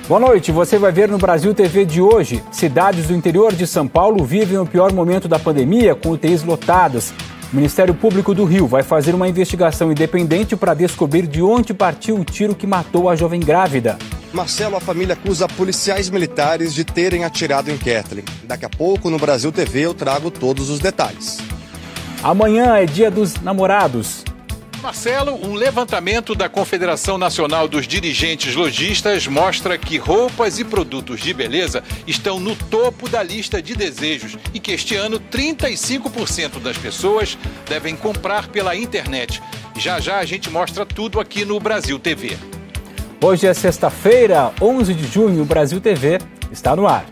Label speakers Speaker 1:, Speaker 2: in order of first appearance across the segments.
Speaker 1: Boa noite, você vai ver no Brasil TV de hoje. Cidades do interior de São Paulo vivem o pior momento da pandemia com UTIs lotadas. O Ministério Público do Rio vai fazer uma investigação independente para descobrir de onde partiu o tiro que matou a jovem grávida.
Speaker 2: Marcelo, a família acusa policiais militares de terem atirado em Kathleen. Daqui a pouco, no Brasil TV, eu trago todos os detalhes.
Speaker 1: Amanhã é Dia dos Namorados.
Speaker 3: Marcelo, um levantamento da Confederação Nacional dos Dirigentes Lojistas mostra que roupas e produtos de beleza estão no topo da lista de desejos e que este ano 35% das pessoas devem comprar pela internet. Já já a gente mostra tudo aqui no Brasil TV.
Speaker 1: Hoje é sexta-feira, 11 de junho, o Brasil TV está no ar.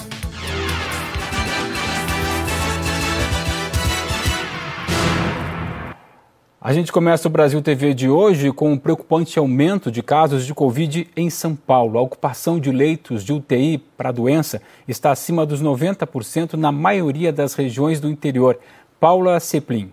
Speaker 1: A gente começa o Brasil TV de hoje com um preocupante aumento de casos de Covid em São Paulo. A ocupação de leitos de UTI para a doença está acima dos 90% na maioria das regiões do interior. Paula Seplin.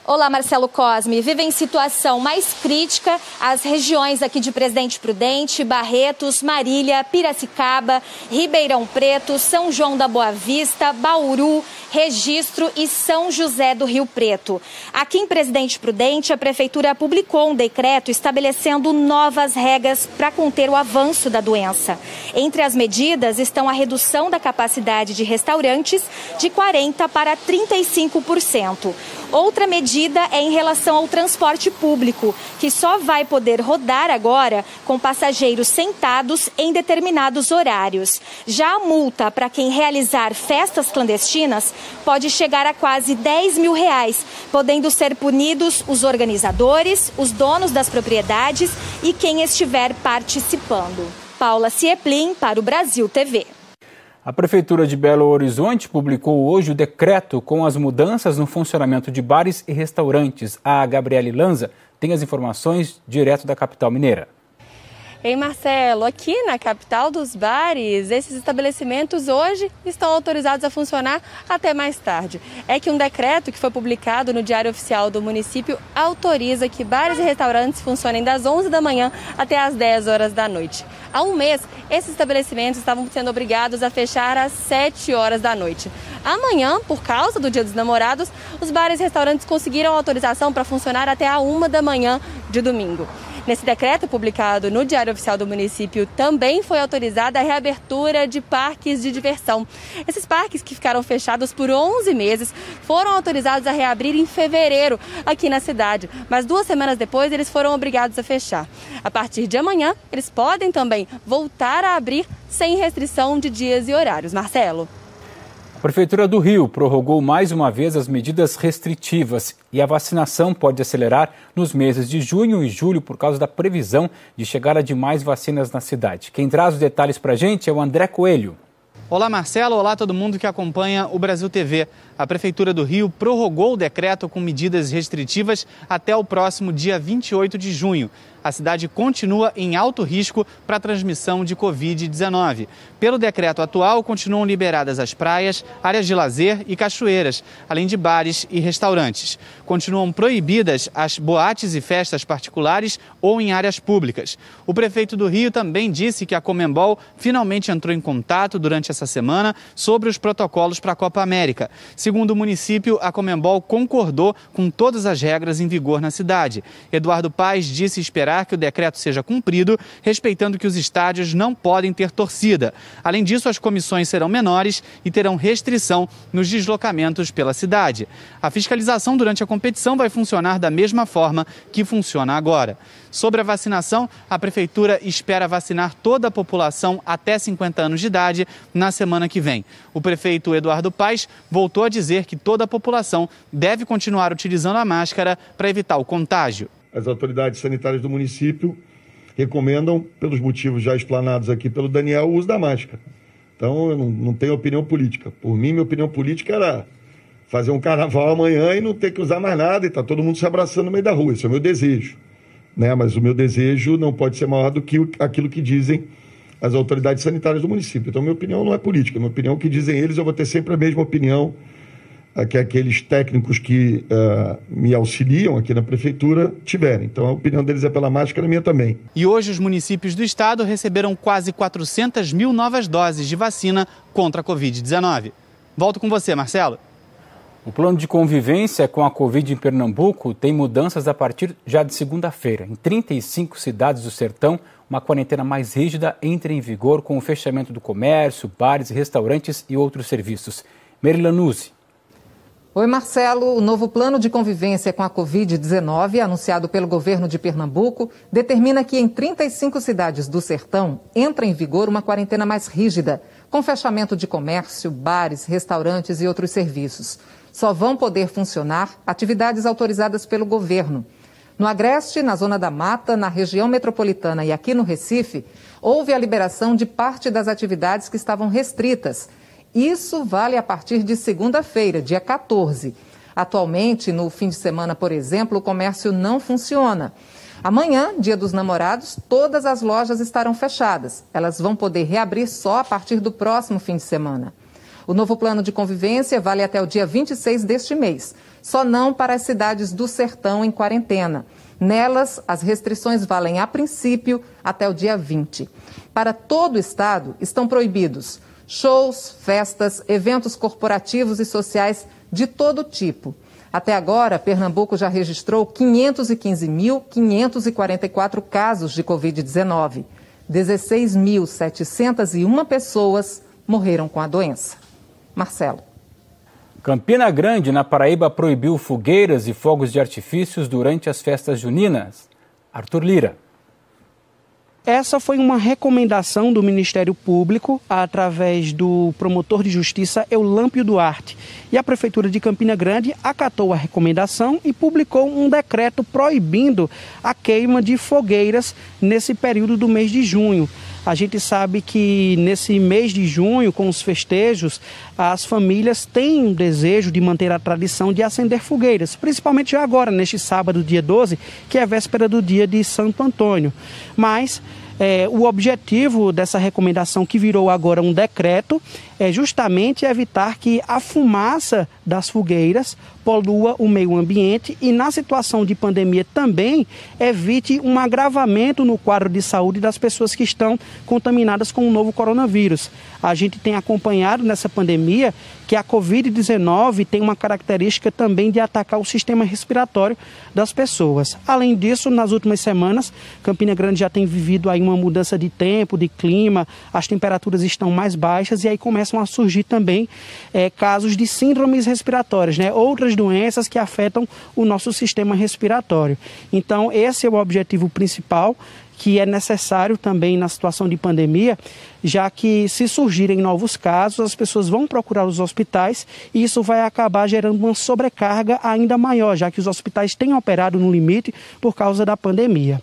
Speaker 4: Olá, Marcelo Cosme. Vivem situação mais crítica as regiões aqui de Presidente Prudente, Barretos, Marília, Piracicaba, Ribeirão Preto, São João da Boa Vista, Bauru, Registro e São José do Rio Preto. Aqui em Presidente Prudente, a Prefeitura publicou um decreto estabelecendo novas regras para conter o avanço da doença. Entre as medidas estão a redução da capacidade de restaurantes de 40% para 35%. Outra medida é em relação ao transporte público, que só vai poder rodar agora com passageiros sentados em determinados horários. Já a multa para quem realizar festas clandestinas pode chegar a quase R$10 mil, podendo ser punidos os organizadores, os donos das propriedades e quem estiver participando. Paula Seplin para o Brasil TV.
Speaker 1: A Prefeitura de Belo Horizonte publicou hoje o decreto com as mudanças no funcionamento de bares e restaurantes. A Gabriele Lanza tem as informações direto da capital mineira.
Speaker 5: Ei, Marcelo, aqui na capital dos bares, esses estabelecimentos hoje estão autorizados a funcionar até mais tarde. É que um decreto que foi publicado no Diário Oficial do município autoriza que bares e restaurantes funcionem das 11 da manhã até as 10 horas da noite. Há um mês, esses estabelecimentos estavam sendo obrigados a fechar às 7 horas da noite. Amanhã, por causa do Dia dos Namorados, os bares e restaurantes conseguiram autorização para funcionar até a 1 da manhã de domingo. Nesse decreto publicado no Diário Oficial do município, também foi autorizada a reabertura de parques de diversão. Esses parques que ficaram fechados por 11 meses foram autorizados a reabrir em fevereiro aqui na cidade, mas 2 semanas depois eles foram obrigados a fechar. A partir de amanhã, eles podem também voltar a abrir sem restrição de dias e horários. Marcelo.
Speaker 1: A Prefeitura do Rio prorrogou mais uma vez as medidas restritivas e a vacinação pode acelerar nos meses de junho e julho por causa da previsão de chegada de mais vacinas na cidade. Quem traz os detalhes para a gente é o André Coelho.
Speaker 6: Olá, Marcelo. Olá, todo mundo que acompanha o Brasil TV. A Prefeitura do Rio prorrogou o decreto com medidas restritivas até o próximo dia 28 de junho. A cidade continua em alto risco para a transmissão de Covid-19. Pelo decreto atual, continuam liberadas as praias, áreas de lazer e cachoeiras, além de bares e restaurantes. Continuam proibidas as boates e festas particulares ou em áreas públicas. O prefeito do Rio também disse que a Conmebol finalmente entrou em contato durante essa semana sobre os protocolos para a Copa América. Segundo o município, a Conmebol concordou com todas as regras em vigor na cidade. Eduardo Paes disse esperar que o decreto seja cumprido, respeitando que os estádios não podem ter torcida. Além disso, as comissões serão menores e terão restrição nos deslocamentos pela cidade. A fiscalização durante a competição vai funcionar da mesma forma que funciona agora. Sobre a vacinação, a Prefeitura espera vacinar toda a população até 50 anos de idade na semana que vem. O prefeito Eduardo Paes voltou a dizer que toda a população deve continuar utilizando a máscara para evitar o contágio.
Speaker 7: As autoridades sanitárias do município recomendam, pelos motivos já explanados aqui pelo Daniel, o uso da máscara. Então, eu não tenho opinião política. Por mim, minha opinião política era fazer um carnaval amanhã e não ter que usar mais nada e tá todo mundo se abraçando no meio da rua. Esse é o meu desejo, né? Mas o meu desejo não pode ser maior do que aquilo que dizem as autoridades sanitárias do município. Então, minha opinião não é política. Minha opinião, o que dizem eles, eu vou ter sempre a mesma opinião que aqueles técnicos que me auxiliam aqui na prefeitura tiverem. Então a opinião deles é pela máscara, a minha também.
Speaker 6: E hoje os municípios do estado receberam quase 400 mil novas doses de vacina contra a Covid-19. Volto com você, Marcelo.
Speaker 1: O plano de convivência com a Covid em Pernambuco tem mudanças a partir já de segunda-feira. Em 35 cidades do sertão, uma quarentena mais rígida entra em vigor com o fechamento do comércio, bares, restaurantes e outros serviços. Meryla Nuzzi.
Speaker 8: Oi, Marcelo. O novo plano de convivência com a Covid-19, anunciado pelo governo de Pernambuco, determina que em 35 cidades do sertão entra em vigor uma quarentena mais rígida, com fechamento de comércio, bares, restaurantes e outros serviços. Só vão poder funcionar atividades autorizadas pelo governo. No Agreste, na Zona da Mata, na região metropolitana e aqui no Recife, houve a liberação de parte das atividades que estavam restritas. Isso vale a partir de segunda-feira, dia 14. Atualmente, no fim de semana, por exemplo, o comércio não funciona. Amanhã, Dia dos Namorados, todas as lojas estarão fechadas. Elas vão poder reabrir só a partir do próximo fim de semana. O novo plano de convivência vale até o dia 26 deste mês, só não para as cidades do sertão em quarentena. Nelas, as restrições valem a princípio até o dia 20. Para todo o estado, estão proibidos shows, festas, eventos corporativos e sociais de todo tipo. Até agora, Pernambuco já registrou 515.544 casos de Covid-19. 16.701 pessoas morreram com a doença. Marcelo.
Speaker 1: Campina Grande, na Paraíba, proibiu fogueiras e fogos de artifícios durante as festas juninas. Arthur Lira.
Speaker 9: Essa foi uma recomendação do Ministério Público através do promotor de justiça Eulâmpio Duarte. E a Prefeitura de Campina Grande acatou a recomendação e publicou um decreto proibindo a queima de fogueiras nesse período do mês de junho. A gente sabe que nesse mês de junho, com os festejos, as famílias têm um desejo de manter a tradição de acender fogueiras, principalmente agora, neste sábado, dia 12, que é a véspera do dia de Santo Antônio. Mas o objetivo dessa recomendação, que virou agora um decreto, é justamente evitar que a fumaça das fogueiras polua o meio ambiente e, na situação de pandemia, também evite um agravamento no quadro de saúde das pessoas que estão contaminadas com o novo coronavírus. A gente tem acompanhado nessa pandemia que a Covid-19 tem uma característica também de atacar o sistema respiratório das pessoas. Além disso, nas últimas semanas, Campina Grande já tem vivido aí uma mudança de tempo, de clima, as temperaturas estão mais baixas e aí começam a surgir também casos de síndromes respiratórias, outras doenças que afetam o nosso sistema respiratório. Então, esse é o objetivo principal, que é necessário também na situação de pandemia, já que se surgirem novos casos, as pessoas vão procurar os hospitais e isso vai acabar gerando uma sobrecarga ainda maior, já que os hospitais têm operado no limite por causa da pandemia.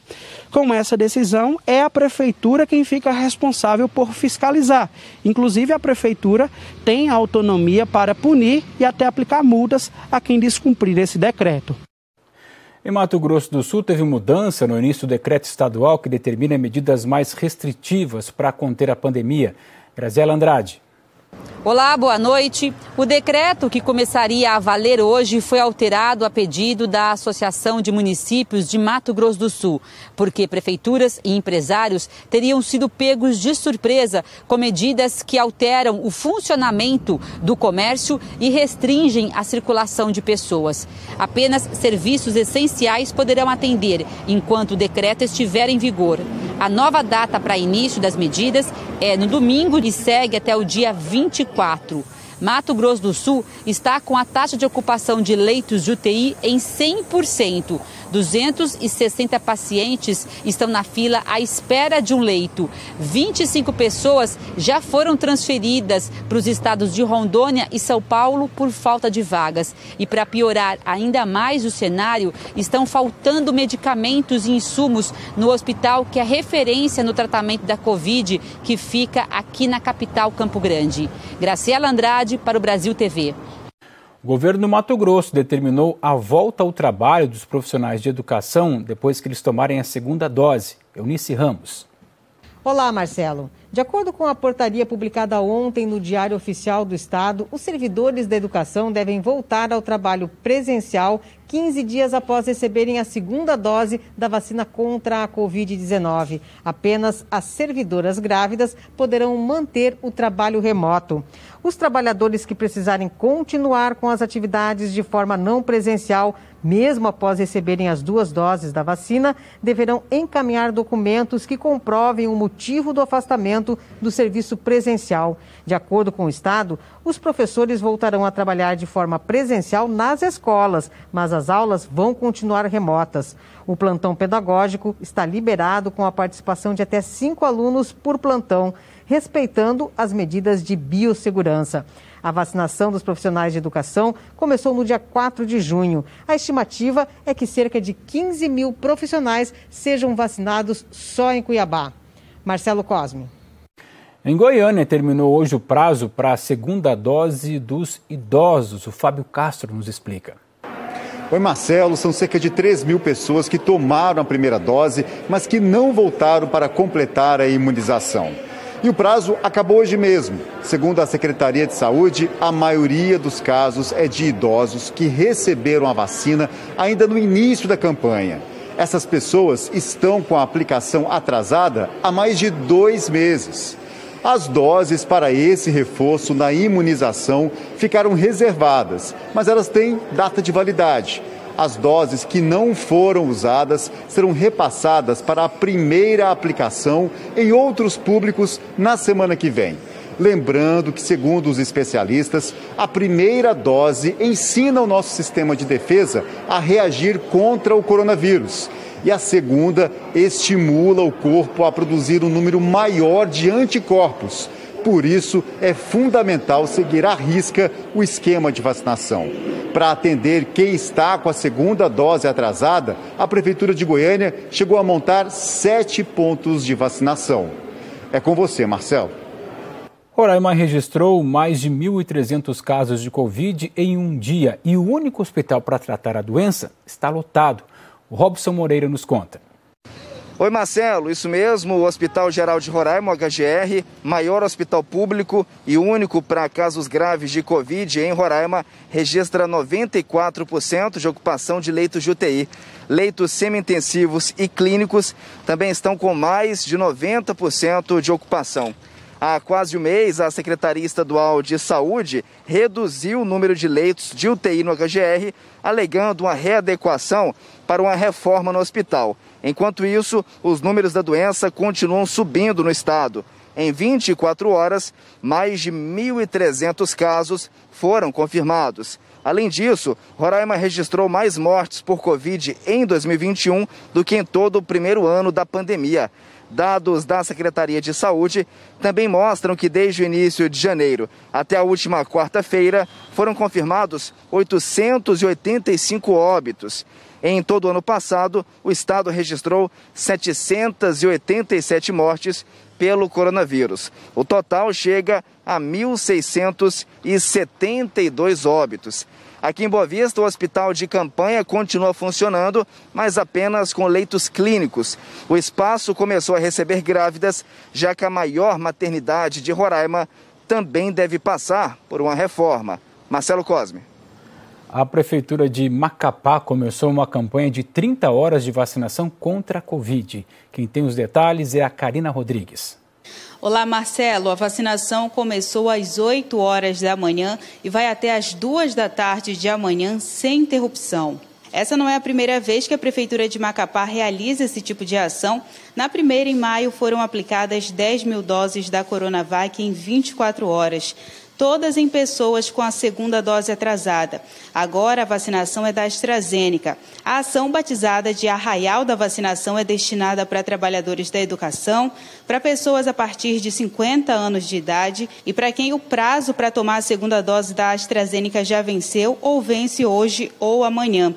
Speaker 9: Com essa decisão, é a Prefeitura quem fica responsável por fiscalizar. Inclusive, a Prefeitura tem autonomia para punir e até aplicar multas a quem descumprir esse decreto.
Speaker 1: Em Mato Grosso do Sul, teve mudança no início do decreto estadual que determina medidas mais restritivas para conter a pandemia. Graziela Andrade.
Speaker 10: Olá, boa noite. O decreto que começaria a valer hoje foi alterado a pedido da Associação de Municípios de Mato Grosso do Sul, porque prefeituras e empresários teriam sido pegos de surpresa com medidas que alteram o funcionamento do comércio e restringem a circulação de pessoas. Apenas serviços essenciais poderão atender enquanto o decreto estiver em vigor. A nova data para início das medidas é no domingo e segue até o dia 24. Mato Grosso do Sul está com a taxa de ocupação de leitos de UTI em 100%. 260 pacientes estão na fila à espera de um leito. 25 pessoas já foram transferidas para os estados de Rondônia e São Paulo por falta de vagas. E para piorar ainda mais o cenário, estão faltando medicamentos e insumos no hospital que é referência no tratamento da Covid, que fica aqui na capital Campo Grande. Graziela Andrade para o Brasil TV.
Speaker 1: O governo do Mato Grosso determinou a volta ao trabalho dos profissionais de educação depois que eles tomarem a segunda dose. Eunice Ramos.
Speaker 11: Olá, Marcelo. De acordo com a portaria publicada ontem no Diário Oficial do Estado, os servidores da educação devem voltar ao trabalho presencial 15 dias após receberem a segunda dose da vacina contra a Covid-19. Apenas as servidoras grávidas poderão manter o trabalho remoto. Os trabalhadores que precisarem continuar com as atividades de forma não presencial, mesmo após receberem as 2 doses da vacina, deverão encaminhar documentos que comprovem o motivo do afastamento do serviço presencial. De acordo com o Estado, os professores voltarão a trabalhar de forma presencial nas escolas, mas as aulas vão continuar remotas. O plantão pedagógico está liberado com a participação de até 5 alunos por plantão, respeitando as medidas de biossegurança. A vacinação dos profissionais de educação começou no dia 4 de junho. A estimativa é que cerca de 15 mil profissionais sejam vacinados só em Cuiabá. Marcelo Cosme.
Speaker 1: Em Goiânia, terminou hoje o prazo para a segunda dose dos idosos. O Fábio Castro nos explica.
Speaker 12: Oi, Marcelo. São cerca de 3 mil pessoas que tomaram a primeira dose, mas que não voltaram para completar a imunização. E o prazo acabou hoje mesmo. Segundo a Secretaria de Saúde, a maioria dos casos é de idosos que receberam a vacina ainda no início da campanha. Essas pessoas estão com a aplicação atrasada há mais de 2 meses. As doses para esse reforço na imunização ficaram reservadas, mas elas têm data de validade. As doses que não foram usadas serão repassadas para a primeira aplicação em outros públicos na semana que vem. Lembrando que, segundo os especialistas, a primeira dose ensina o nosso sistema de defesa a reagir contra o coronavírus. E a segunda estimula o corpo a produzir um número maior de anticorpos. Por isso, é fundamental seguir à risca o esquema de vacinação. Para atender quem está com a segunda dose atrasada, a Prefeitura de Goiânia chegou a montar 7 pontos de vacinação. É com você, Marcelo.
Speaker 1: Roraima registrou mais de 1.300 casos de Covid em um dia e o único hospital para tratar a doença está lotado. O Robson Moreira nos conta.
Speaker 13: Oi, Marcelo, isso mesmo, o Hospital Geral de Roraima, o HGR, maior hospital público e único para casos graves de Covid em Roraima, registra 94% de ocupação de leitos de UTI. Leitos semi-intensivos e clínicos também estão com mais de 90% de ocupação. Há quase um mês, a Secretaria Estadual de Saúde reduziu o número de leitos de UTI no HGR, alegando uma readequação para uma reforma no hospital. Enquanto isso, os números da doença continuam subindo no estado. Em 24 horas, mais de 1.300 casos foram confirmados. Além disso, Roraima registrou mais mortes por Covid em 2021 do que em todo o primeiro ano da pandemia. Dados da Secretaria de Saúde também mostram que desde o início de janeiro até a última quarta-feira foram confirmados 885 óbitos. Em todo o ano passado, o estado registrou 787 mortes pelo coronavírus. O total chega a 1.672 óbitos. Aqui em Boa Vista, o hospital de campanha continua funcionando, mas apenas com leitos clínicos. O espaço começou a receber grávidas, já que a maior maternidade de Roraima também deve passar por uma reforma. Marcelo Cosme.
Speaker 1: A Prefeitura de Macapá começou uma campanha de 30 horas de vacinação contra a Covid. Quem tem os detalhes é a Karina Rodrigues.
Speaker 14: Olá, Marcelo. A vacinação começou às 8 horas da manhã e vai até às 2 da tarde de amanhã, sem interrupção. Essa não é a primeira vez que a Prefeitura de Macapá realiza esse tipo de ação. Na primeira, em maio, foram aplicadas 10 mil doses da Coronavac em 24 horas. Todas em pessoas com a segunda dose atrasada. Agora a vacinação é da AstraZeneca. A ação batizada de Arraial da Vacinação é destinada para trabalhadores da educação, para pessoas a partir de 50 anos de idade e para quem o prazo para tomar a segunda dose da AstraZeneca já venceu ou vence hoje ou amanhã.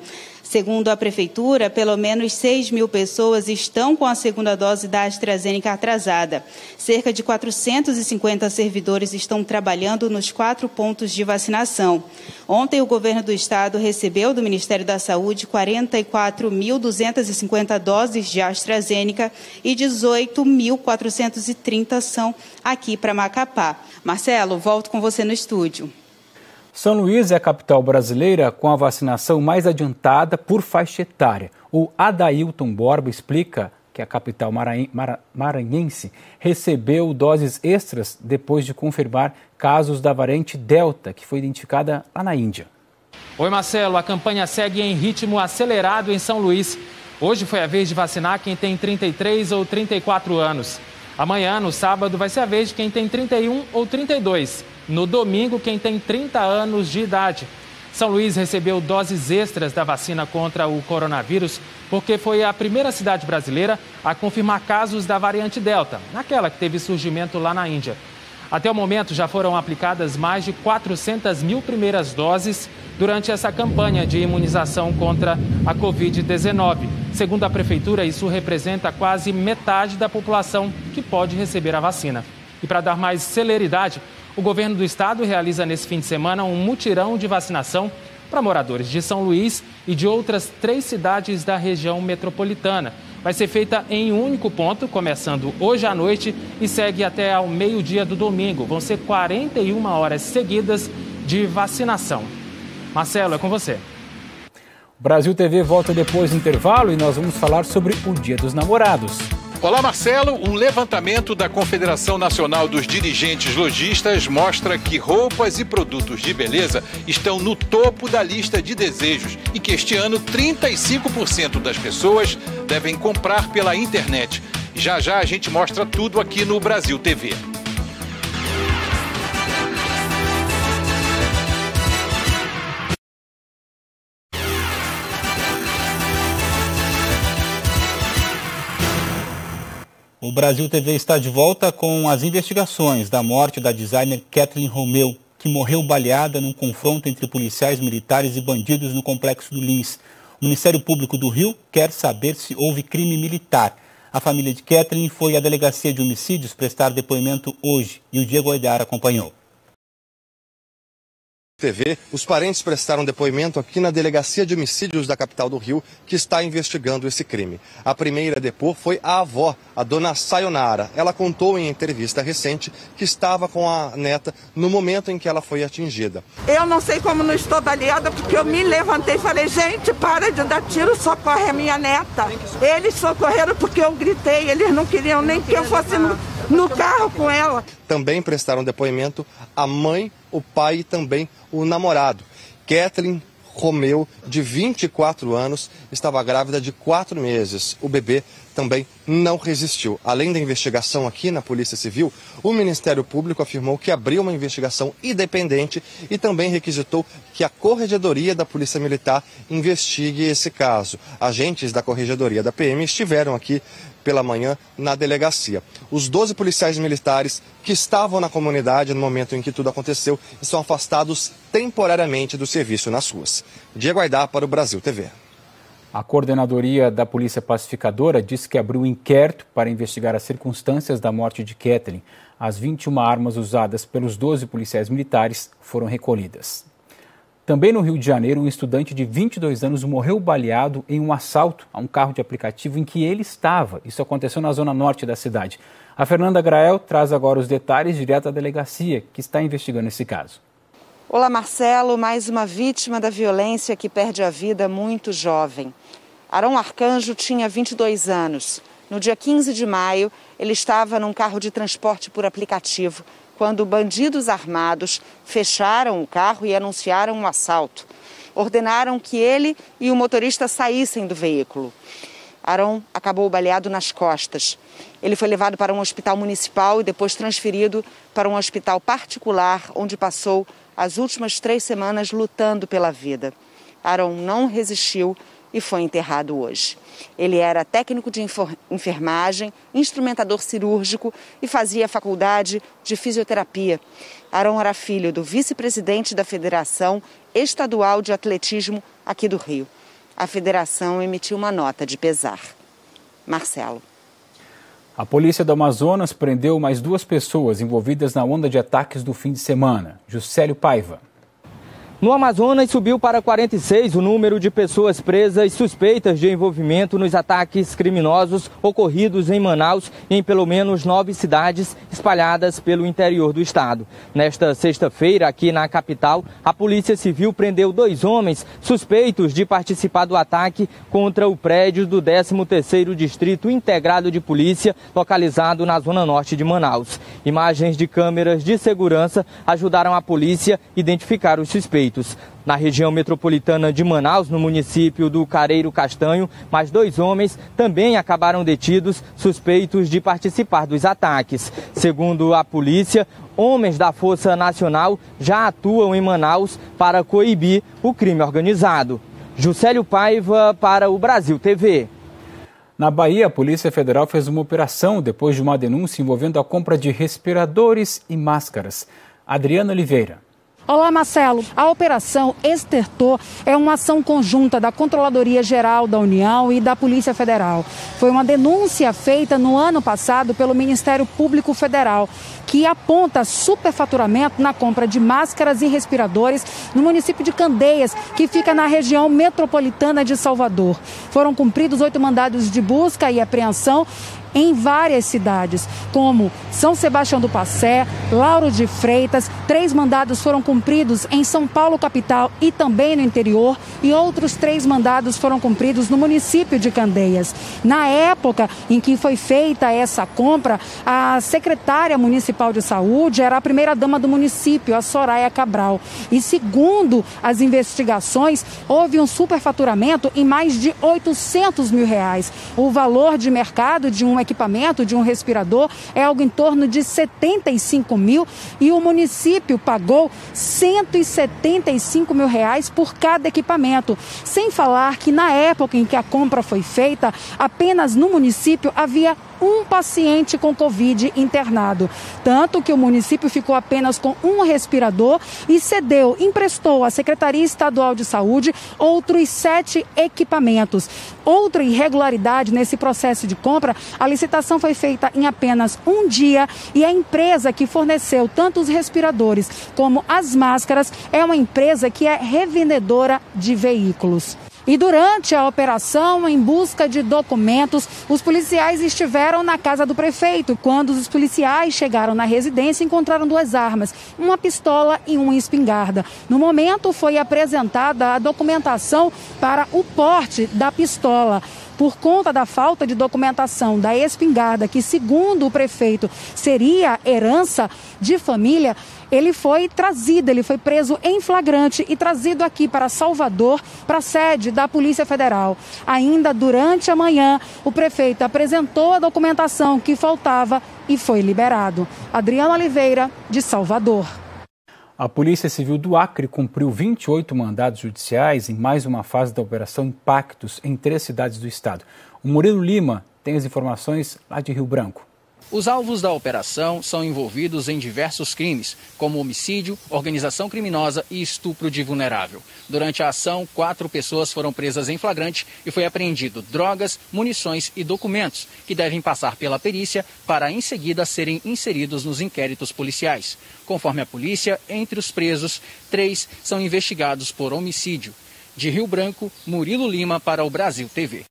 Speaker 14: Segundo a Prefeitura, pelo menos 6 mil pessoas estão com a segunda dose da AstraZeneca atrasada. Cerca de 450 servidores estão trabalhando nos 4 pontos de vacinação. Ontem, o governo do estado recebeu do Ministério da Saúde 44.250 doses de AstraZeneca e 18.430 são aqui para Macapá. Marcelo, volto com você no estúdio.
Speaker 1: São Luís é a capital brasileira com a vacinação mais adiantada por faixa etária. O Adailton Borba explica que a capital maranhense recebeu doses extras depois de confirmar casos da variante Delta, que foi identificada lá na Índia.
Speaker 15: Oi, Marcelo. A campanha segue em ritmo acelerado em São Luís. Hoje foi a vez de vacinar quem tem 33 ou 34 anos. Amanhã, no sábado, vai ser a vez de quem tem 31 ou 32. No domingo, quem tem 30 anos de idade. São Luís recebeu doses extras da vacina contra o coronavírus porque foi a primeira cidade brasileira a confirmar casos da variante Delta, naquela que teve surgimento lá na Índia. Até o momento, já foram aplicadas mais de 400 mil primeiras doses durante essa campanha de imunização contra a Covid-19. Segundo a Prefeitura, isso representa quase metade da população que pode receber a vacina. E para dar mais celeridade, o governo do estado realiza nesse fim de semana um mutirão de vacinação para moradores de São Luís e de outras 3 cidades da região metropolitana. Vai ser feita em um único ponto, começando hoje à noite e segue até ao meio-dia do domingo. Vão ser 41 horas seguidas de vacinação. Marcelo, é com você.
Speaker 1: O Brasil TV volta depois do intervalo e nós vamos falar sobre o Dia dos Namorados.
Speaker 3: Olá, Marcelo. Um levantamento da Confederação Nacional dos Dirigentes Lojistas mostra que roupas e produtos de beleza estão no topo da lista de desejos e que este ano 35% das pessoas devem comprar pela internet. Já já a gente mostra tudo aqui no Brasil TV.
Speaker 16: O Brasil TV está de volta com as investigações da morte da designer Kathleen Romeu, que morreu baleada num confronto entre policiais militares e bandidos no Complexo do Lins. O Ministério Público do Rio quer saber se houve crime militar. A família de Kathleen foi à Delegacia de Homicídios prestar depoimento hoje e o Diego Aidar acompanhou.
Speaker 2: TV, os parentes prestaram depoimento aqui na Delegacia de Homicídios da capital do Rio, que está investigando esse crime. A primeira a depor foi a avó, a dona Sayonara. Ela contou em entrevista recente que estava com a neta no momento em que ela foi atingida.
Speaker 17: Eu não sei como não estou baleada, porque eu me levantei e falei, gente, para de dar tiro, socorre a minha neta. Eles socorreram porque eu gritei, eles não queriam nem que eu fosse no carro com ela.
Speaker 2: Também prestaram depoimento a mãe, o pai e também o namorado. Kathleen Romeu, de 24 anos, estava grávida de 4 meses. O bebê também não resistiu. Além da investigação aqui na Polícia Civil, o Ministério Público afirmou que abriu uma investigação independente e também requisitou que a Corregedoria da Polícia Militar investigue esse caso. Agentes da Corregedoria da PM estiveram aqui pela manhã na delegacia. Os 12 policiais militares que estavam na comunidade no momento em que tudo aconteceu estão afastados temporariamente do serviço nas ruas. Diego Aidar para o Brasil TV.
Speaker 1: A coordenadoria da Polícia Pacificadora disse que abriu um inquérito para investigar as circunstâncias da morte de Kathleen. As 21 armas usadas pelos 12 policiais militares foram recolhidas. Também no Rio de Janeiro, um estudante de 22 anos morreu baleado em um assalto a um carro de aplicativo em que ele estava. Isso aconteceu na zona norte da cidade. A Fernanda Grael traz agora os detalhes direto da delegacia, que está investigando esse caso.
Speaker 18: Olá, Marcelo. Mais uma vítima da violência que perde a vida muito jovem. Arão Arcanjo tinha 22 anos. No dia 15 de maio, ele estava num carro de transporte por aplicativo, quando bandidos armados fecharam o carro e anunciaram um assalto. Ordenaram que ele e o motorista saíssem do veículo. Arão acabou baleado nas costas. Ele foi levado para um hospital municipal e depois transferido para um hospital particular, onde passou as últimas 3 semanas lutando pela vida. Arão não resistiu e foi enterrado hoje. Ele era técnico de enfermagem, instrumentador cirúrgico e fazia a faculdade de fisioterapia. Arão era filho do vice-presidente da Federação Estadual de Atletismo aqui do Rio. A federação emitiu uma nota de pesar. Marcelo.
Speaker 1: A polícia do Amazonas prendeu mais 2 pessoas envolvidas na onda de ataques do fim de semana. Juscelio Paiva.
Speaker 19: No Amazonas, subiu para 46 o número de pessoas presas suspeitas de envolvimento nos ataques criminosos ocorridos em Manaus e em pelo menos 9 cidades espalhadas pelo interior do estado. Nesta sexta-feira, aqui na capital, a Polícia Civil prendeu 2 homens suspeitos de participar do ataque contra o prédio do 13º Distrito Integrado de Polícia, localizado na zona norte de Manaus. Imagens de câmeras de segurança ajudaram a polícia a identificar os suspeitos. Na região metropolitana de Manaus, no município do Careiro Castanho, mais 2 homens também acabaram detidos, suspeitos de participar dos ataques. Segundo a polícia, homens da Força Nacional já atuam em Manaus para coibir o crime organizado. Juscelio Paiva para o Brasil TV.
Speaker 1: Na Bahia, a Polícia Federal fez uma operação depois de uma denúncia envolvendo a compra de respiradores e máscaras. Adriana Oliveira.
Speaker 20: Olá, Marcelo. A Operação Estertor é uma ação conjunta da Controladoria Geral da União e da Polícia Federal. Foi uma denúncia feita no ano passado pelo Ministério Público Federal, que aponta superfaturamento na compra de máscaras e respiradores no município de Candeias, que fica na região metropolitana de Salvador. Foram cumpridos 8 mandados de busca e apreensão em várias cidades, como São Sebastião do Passé, Lauro de Freitas. 3 mandados foram cumpridos em São Paulo, capital, e também no interior, e outros 3 mandados foram cumpridos no município de Candeias. Na época em que foi feita essa compra, a secretária municipal de saúde era a primeira-dama do município, a Soraya Cabral. E segundo as investigações, houve um superfaturamento em mais de R$800 mil. O valor de mercado de um equipamento, de um respirador, é algo em torno de R$75 mil, e o município pagou R$175 mil por cada equipamento. Sem falar que na época em que a compra foi feita, apenas no município havia um paciente com Covid internado. Tanto que o município ficou apenas com um respirador e emprestou à Secretaria Estadual de Saúde outros 7 equipamentos. Outra irregularidade nesse processo de compra, a licitação foi feita em apenas um dia e a empresa que forneceu tanto os respiradores como as máscaras é uma empresa que é revendedora de veículos. E durante a operação, em busca de documentos, os policiais estiveram na casa do prefeito. Quando os policiais chegaram na residência, encontraram 2 armas, uma pistola e uma espingarda. No momento, foi apresentada a documentação para o porte da pistola. Por conta da falta de documentação da espingarda, que segundo o prefeito seria herança de família, ele foi preso em flagrante e trazido aqui para Salvador, para a sede da Polícia Federal. Ainda durante a manhã, o prefeito apresentou a documentação que faltava e foi liberado. Adriana Oliveira, de Salvador.
Speaker 1: A Polícia Civil do Acre cumpriu 28 mandados judiciais em mais uma fase da Operação Impactos em 3 cidades do estado. O Murilo Lima tem as informações lá de Rio Branco.
Speaker 21: Os alvos da operação são envolvidos em diversos crimes, como homicídio, organização criminosa e estupro de vulnerável. Durante a ação, 4 pessoas foram presas em flagrante e foi apreendido drogas, munições e documentos, que devem passar pela perícia para em seguida serem inseridos nos inquéritos policiais. Conforme a polícia, entre os presos, 3 são investigados por homicídio. De Rio Branco, Murilo Lima para o Brasil TV.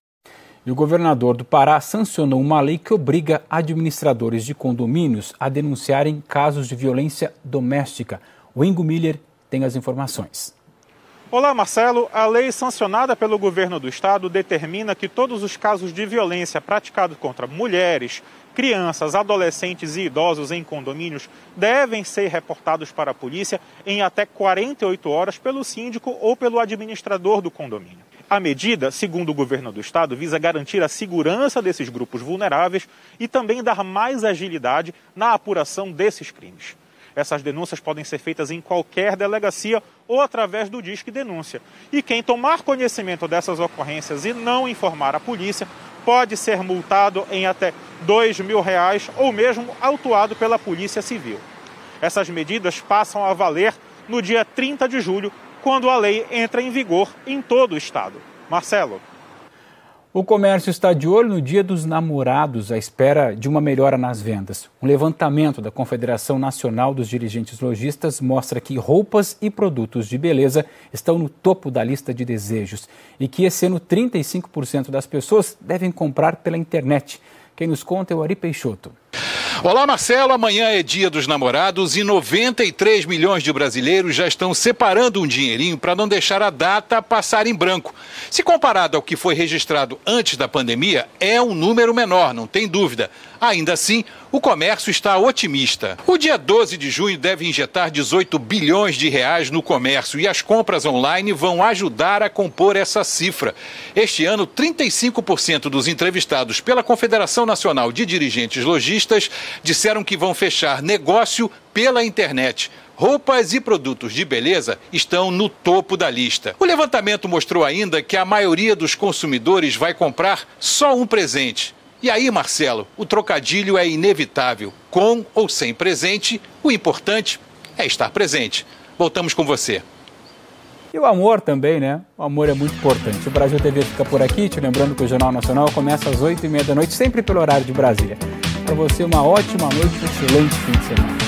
Speaker 1: E o governador do Pará sancionou uma lei que obriga administradores de condomínios a denunciarem casos de violência doméstica. O Ingo Miller tem as informações.
Speaker 22: Olá, Marcelo. A lei sancionada pelo governo do estado determina que todos os casos de violência praticados contra mulheres, crianças, adolescentes e idosos em condomínios devem ser reportados para a polícia em até 48 horas pelo síndico ou pelo administrador do condomínio. A medida, segundo o governo do estado, visa garantir a segurança desses grupos vulneráveis e também dar mais agilidade na apuração desses crimes. Essas denúncias podem ser feitas em qualquer delegacia ou através do Disque Denúncia. E quem tomar conhecimento dessas ocorrências e não informar a polícia pode ser multado em até R$2 mil ou mesmo autuado pela Polícia Civil. Essas medidas passam a valer no dia 30 de julho, quando a lei entra em vigor em todo o estado. Marcelo.
Speaker 1: O comércio está de olho no Dia dos Namorados, à espera de uma melhora nas vendas. Um levantamento da Confederação Nacional dos Dirigentes Lojistas mostra que roupas e produtos de beleza estão no topo da lista de desejos e que esse ano 35% das pessoas devem comprar pela internet. Quem nos conta é o Ari Peixoto.
Speaker 3: Olá, Marcelo. Amanhã é Dia dos Namorados e 93 milhões de brasileiros já estão separando um dinheirinho para não deixar a data passar em branco. Se comparado ao que foi registrado antes da pandemia, é um número menor, não tem dúvida. Ainda assim, o comércio está otimista. O dia 12 de junho deve injetar 18 bilhões de reais no comércio e as compras online vão ajudar a compor essa cifra. Este ano, 35% dos entrevistados pela Confederação Nacional de Dirigentes Lojistas disseram que vão fechar negócio pela internet. Roupas e produtos de beleza estão no topo da lista. O levantamento mostrou ainda que a maioria dos consumidores vai comprar só um presente. E aí, Marcelo, o trocadilho é inevitável. Com ou sem presente, o importante é estar presente. Voltamos com você.
Speaker 1: E o amor também, né? O amor é muito importante. O Brasil TV fica por aqui, te lembrando que o Jornal Nacional começa às 8h30 da noite, sempre pelo horário de Brasília. Para você, uma ótima noite, um excelente fim de semana.